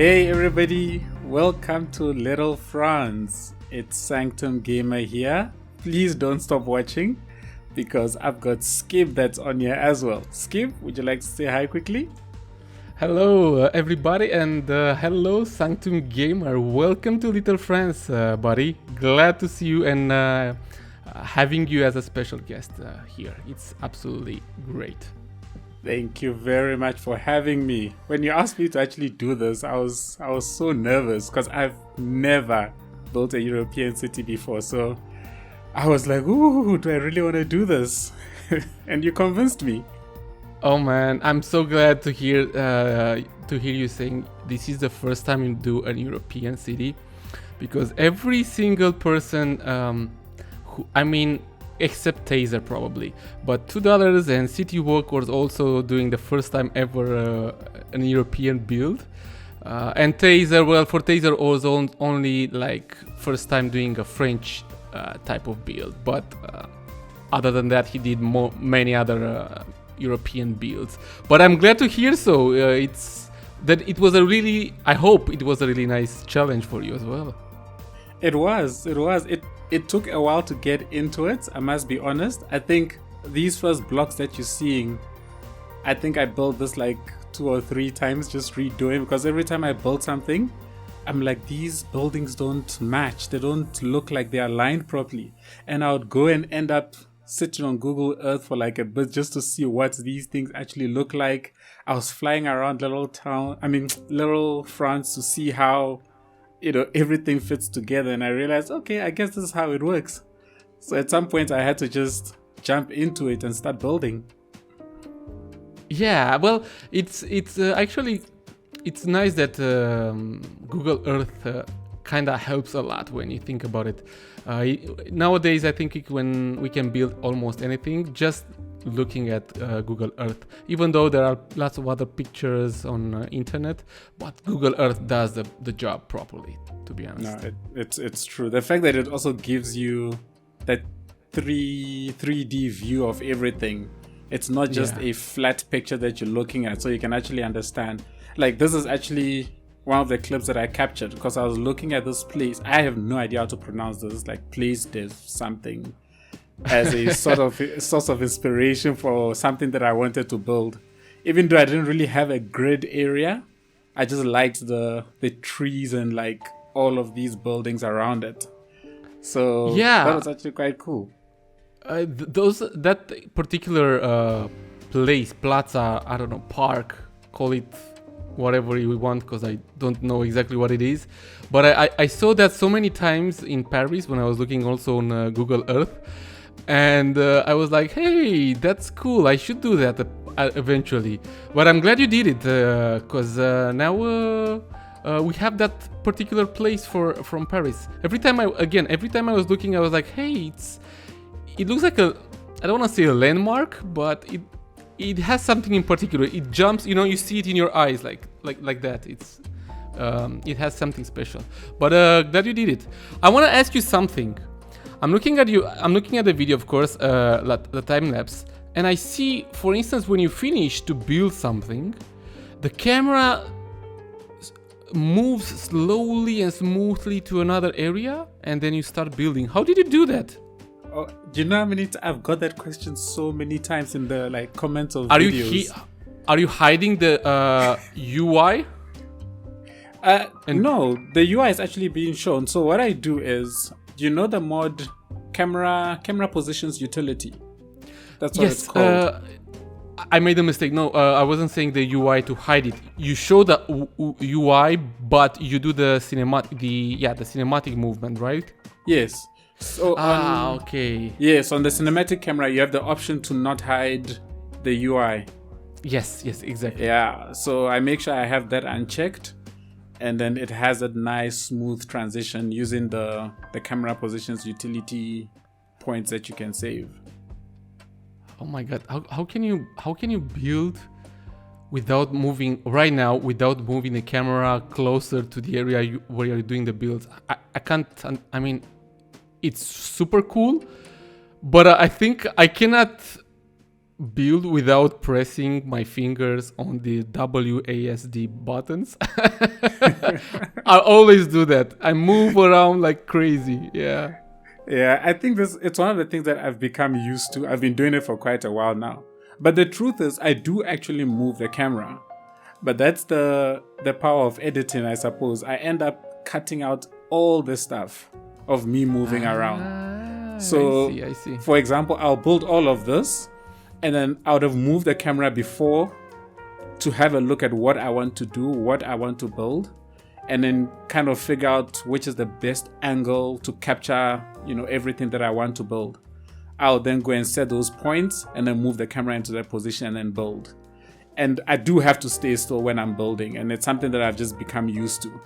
Hey everybody, welcome to Little France. It's Sanctum Gamer here. Please don't stop watching because I've got Skib that's on here as well. Skib, would you like to say hi quickly? Hello everybody and hello Sanctum Gamer. Welcome to Little France, buddy. Glad to see you and having you as a special guest here. It's absolutely great. Thank you very much for having me. When you asked me to actually do this, I was so nervous because I've never built a European city before. So I was like, ooh, do I really want to do this? And you convinced me. Oh man, I'm so glad to hear you saying this is the first time you do an European city, because every single person, except Taser probably, but $2 and City Walk was also doing the first time ever an European build, and Taser, well, for Taser was only like first time doing a French type of build, but other than that he did many other European builds. But I'm glad to hear so. I hope it was a really nice challenge for you as well. It was. It took a while to get into it, I must be honest. I think these first blocks that you're seeing, I think I built this like 2 or 3 times just redoing, because every time I build something, I'm like, these buildings don't match. They don't look like they're aligned properly. And I would go and end up sitting on Google Earth for like a bit just to see what these things actually look like. I was flying around Little France to see how, everything fits together, and I realized, okay, I guess this is how it works. So at some point I had to just jump into it and start building. Yeah, well, it's actually nice that Google Earth kind of helps a lot when you think about it. Nowadays, I think when we can build almost anything just looking at Google Earth, even though there are lots of other pictures on internet, but Google Earth does the job properly, to be honest. No, it's true. The fact that it also gives you that 3D view of everything. It's not just a flat picture that you're looking at, so you can actually understand. Like, this is actually one of the clips that I captured because I was looking at this place. I have no idea how to pronounce this, like place there's something, as a sort of source of inspiration for something that I wanted to build. Even though I didn't really have a grid area, I just liked the trees and like all of these buildings around it. So that was actually quite cool. That particular place, plaza, I don't know, park, call it whatever you want, because I don't know exactly what it is, but I saw that so many times in Paris when I was looking also on Google Earth, and I was like, hey, that's cool, I should do that eventually. But I'm glad you did it, because now we have that particular place from Paris. Every time I was looking, I was like, hey, it looks like I don't want to say a landmark, but it has something in particular. It jumps, you see it in your eyes like that. It has something special. But glad you did it. I want to ask you something. I'm looking at the video, of course, the time lapse, and I see, for instance, when you finish to build something, the camera moves slowly and smoothly to another area, and then you start building. How did you do that? Oh, do you know how many I've got that question so many times in the comments of videos. Are you hiding the UI? No, the UI is actually being shown. So what I do is, the mod camera positions utility? That's what it's called. I made a mistake. No, I wasn't saying the UI to hide it. You show the UI, but you do the cinematic movement, right? Yes. So okay. Yes, on the cinematic camera, you have the option to not hide the UI. Yes, exactly. Yeah, so I make sure I have that unchecked, and then it has a nice smooth transition using the camera positions utility points that you can save. Oh my god, how can you build without moving the camera closer to the area where you're doing the builds? I can't. I mean, it's super cool, but I think I cannot build without pressing my fingers on the WASD buttons. I always do that. I move around like crazy. Yeah. Yeah, I think it's one of the things that I've become used to. I've been doing it for quite a while now. But the truth is, I do actually move the camera. But that's the power of editing, I suppose. I end up cutting out all the stuff of me moving around. So, I see. For example, I'll build all of this, and then I would have moved the camera before to have a look at what I want to do, what I want to build, and then kind of figure out which is the best angle to capture, everything that I want to build. I'll then go and set those points and then move the camera into that position and then build. And I do have to stay still when I'm building, and it's something that I've just become used to.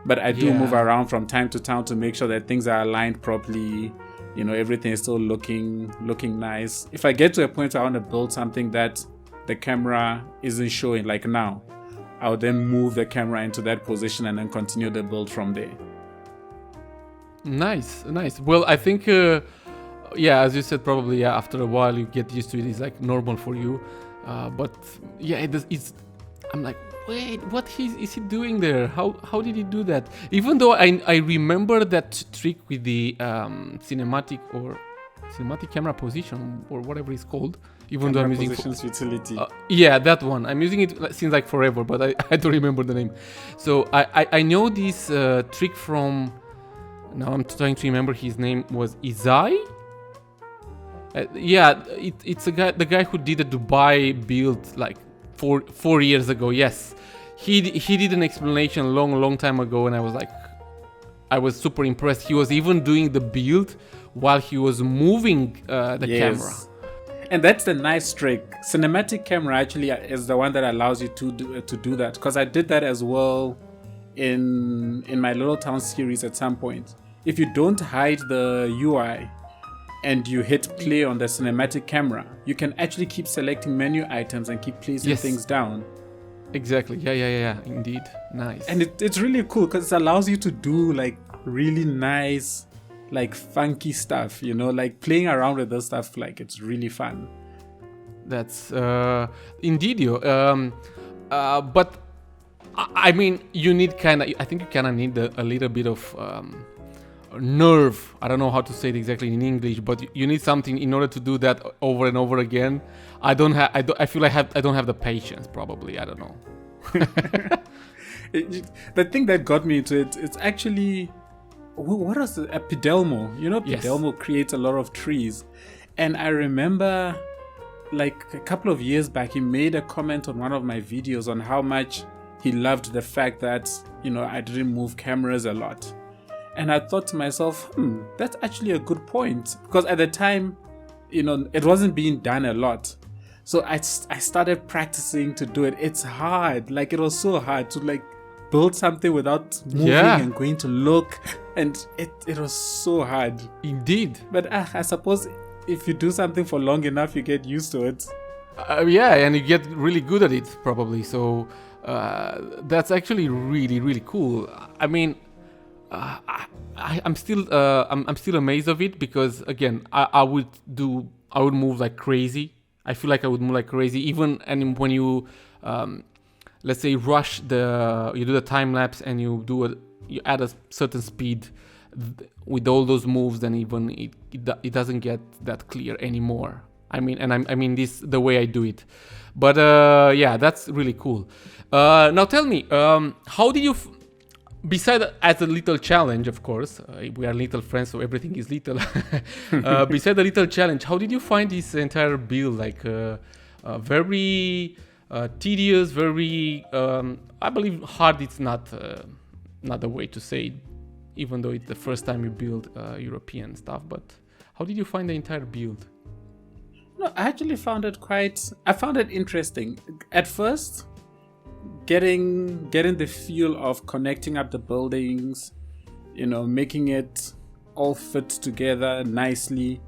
But I do move around from time to time to make sure that things are aligned properly. Everything is still looking nice. If I get to a point where I want to build something that the camera isn't showing, like now, I'll then move the camera into that position and then continue the build from there. Nice. Well, I think, as you said, probably after a while you get used to it. It's like normal for you. But yeah, I'm like, wait, what is he doing there? How did he do that? Even though I remember that trick with the cinematic camera position or whatever it's called. Even though I'm using positions utility. That one. I'm using it since like forever, but I don't remember the name. So I know this trick from. Now I'm trying to remember. His name was Izai. It's the guy who did a Dubai build like 4 years ago. Yes, he did an explanation long time ago, and I was super impressed. He was even doing the build while he was moving the camera. And that's the nice trick. Cinematic camera actually is the one that allows you to do that, because I did that as well in my Little Town series at some point. If you don't hide the UI and you hit play on the cinematic camera, you can actually keep selecting menu items and keep placing things down. Exactly. Yeah. Indeed. Nice. And it's really cool because it allows you to do like really nice, like funky stuff, like playing around with this stuff. Like it's really fun. That's indeed. But I mean, you need I think you kind of need a little bit of nerve. I don't know how to say it exactly in English, but you need something in order to do that over and over again. I feel I don't have the patience. Probably, I don't know. The thing that got me into it, it's actually what was it? A Pidelmo. Pidelmo creates a lot of trees, and I remember like a couple of years back, he made a comment on one of my videos on how much he loved the fact that I didn't move cameras a lot. And I thought to myself, that's actually a good point. Because at the time, it wasn't being done a lot. So I started practicing to do it. It's hard. Like, it was so hard to, like, build something without moving and going to look. And it was so hard. Indeed. But I suppose if you do something for long enough, you get used to it. And you get really good at it, probably. So that's actually really, really cool. I mean... I'm still amazed of it because again I would move like crazy. I feel like I would move like crazy even when you let's say you do the time lapse and you add a certain speed with all those moves, then even it doesn't get that clear anymore. I mean this the way I do it, but that's really cool. Now tell me, how did you? Besides, as a little challenge, of course, we are little friends, so everything is little. Besides the little challenge, how did you find this entire build? Like, very tedious, very, I believe hard. It's not the way to say it, even though it's the first time you build European stuff. But how did you find the entire build? No, I actually found it interesting. At first, getting the feel of connecting up the buildings, making it all fit together nicely.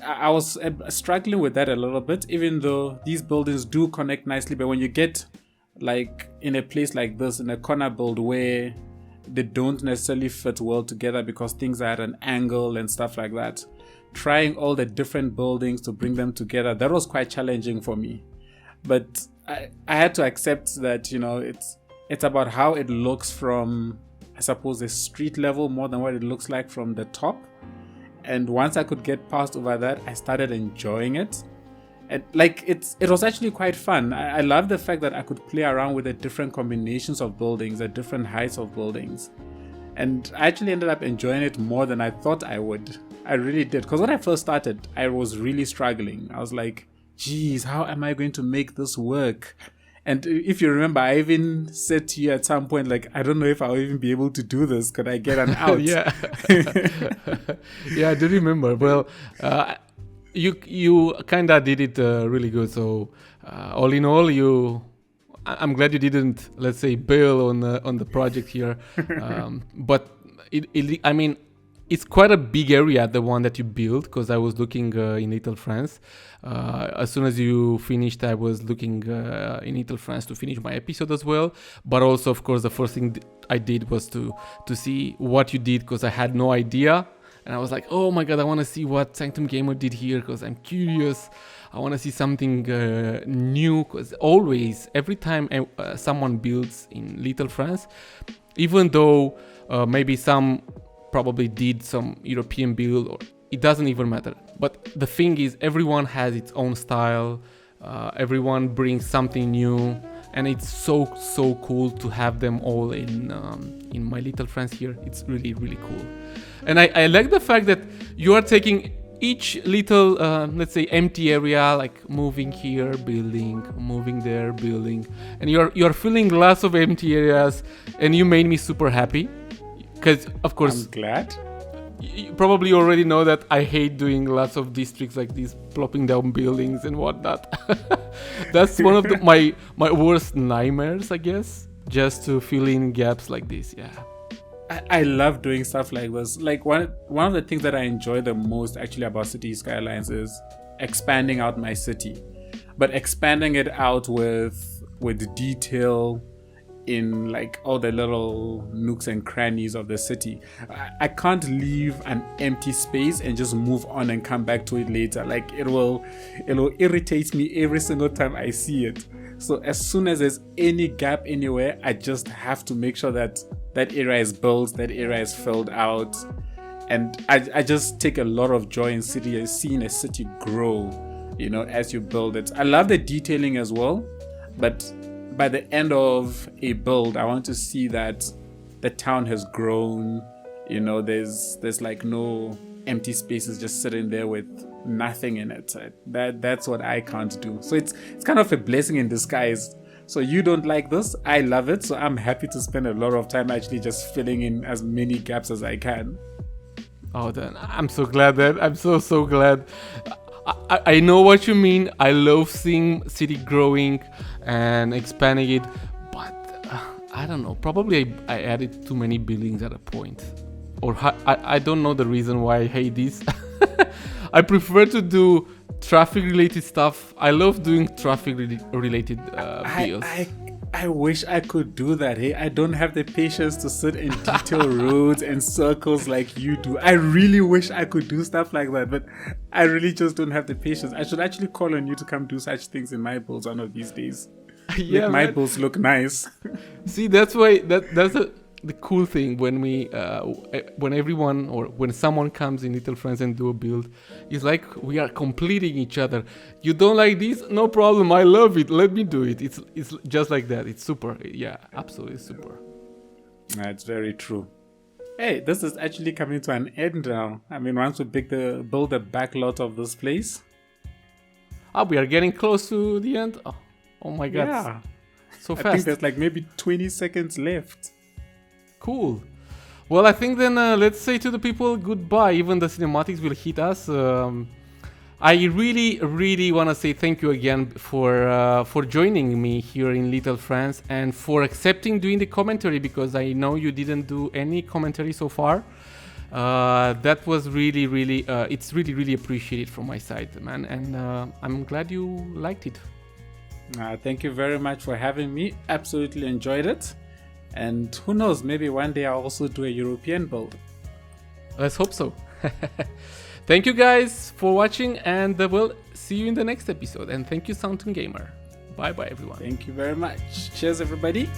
I was struggling with that a little bit, even though these buildings do connect nicely. But when you get like in a place like this, in a corner build where they don't necessarily fit well together because things are at an angle and stuff like that, trying all the different buildings to bring them together, that was quite challenging for me. But I had to accept that, it's about how it looks from, I suppose, the street level more than what it looks like from the top. And once I could get past over that, I started enjoying it. And it was actually quite fun. I love the fact that I could play around with the different combinations of buildings, the different heights of buildings. And I actually ended up enjoying it more than I thought I would. I really did. Because when I first started, I was really struggling. I was like, geez, how am I going to make this work? And if you remember, I even said to you at some point, like, I don't know if I'll even be able to do this. Could I get an out? Yeah. Yeah, I do remember. Well, you kind of did it really good. So all in all, I'm glad you didn't, let's say, bail on the project here. But I mean, it's quite a big area, the one that you built, because I was looking in Little France. As soon as you finished, I was looking in Little France to finish my episode as well. But also, of course, the first thing I did was to see what you did, because I had no idea. And I was like, oh my God, I want to see what Sanctum Gamer did here, because I'm curious. I want to see something new, because always, every time someone builds in Little France, even though maybe some probably did some European build, or it doesn't even matter. But the thing is, everyone has its own style. Everyone brings something new, and it's so cool to have them all in my Little France here. It's really, really cool. And I like the fact that you are taking each little, let's say, empty area, like moving here, building, moving there, building, and you're filling lots of empty areas, and you made me super happy. Because, of course, I'm glad. You probably already know that I hate doing lots of districts like this, plopping down buildings and whatnot. That's one of my worst nightmares, I guess, just to fill in gaps like this. Yeah. I love doing stuff like this. Like one of the things that I enjoy the most actually about City Skylines is expanding out my city, but expanding it out with detail in like all the little nooks and crannies of the city. I can't leave an empty space and just move on and come back to it later. Like it will irritate me every single time I see it. So as soon as there's any gap anywhere, I just have to make sure that that area is built, that area is filled out. And I just take a lot of joy in seeing a city grow, as you build it. I love the detailing as well, but by the end of a build, I want to see that the town has grown. There's like no empty spaces just sitting there with nothing in it. That's what I can't do. So it's kind of a blessing in disguise. So you don't like this, I love it. So I'm happy to spend a lot of time actually just filling in as many gaps as I can. Oh, then I'm so glad that I'm so glad. I know what you mean. I love seeing city growing and expanding it, but I don't know. Probably I added too many buildings at a point, or I don't know the reason why I hate this. I prefer to do traffic-related stuff. I love doing traffic-related builds. I wish I could do that. Hey, I don't have the patience to sit and detail roads and circles like you do. I really wish I could do stuff like that, but I really just don't have the patience. I should actually call on you to come do such things in my builds one of these days. Yeah, make my builds look nice. See, that's why that's the cool thing when when everyone or when someone comes in Little France and do a build, it's like we are completing each other. You don't like this? No problem. I love it. Let me do it. It's just like that. It's super. Yeah, absolutely super. That's very true. Hey, this is actually coming to an end now. I mean, once we build the back lot of this place. We are getting close to the end. Oh my God. Yeah. So fast. I think there's like maybe 20 seconds left. Cool. Well, I think then let's say to the people goodbye. Even the cinematics will hit us. I really want to say thank you again for joining me here in Little France and for accepting doing the commentary, because I know you didn't do any commentary so far. That was really it's really appreciated from my side, man, and I'm glad you liked it. Thank you very much for having me. Absolutely enjoyed it. And who knows, maybe one day I'll also do a European build. Let's hope so. Thank you guys for watching, and we'll see you in the next episode. And thank you, Sanctum Gamer. Bye bye, everyone. Thank you very much. Cheers, everybody.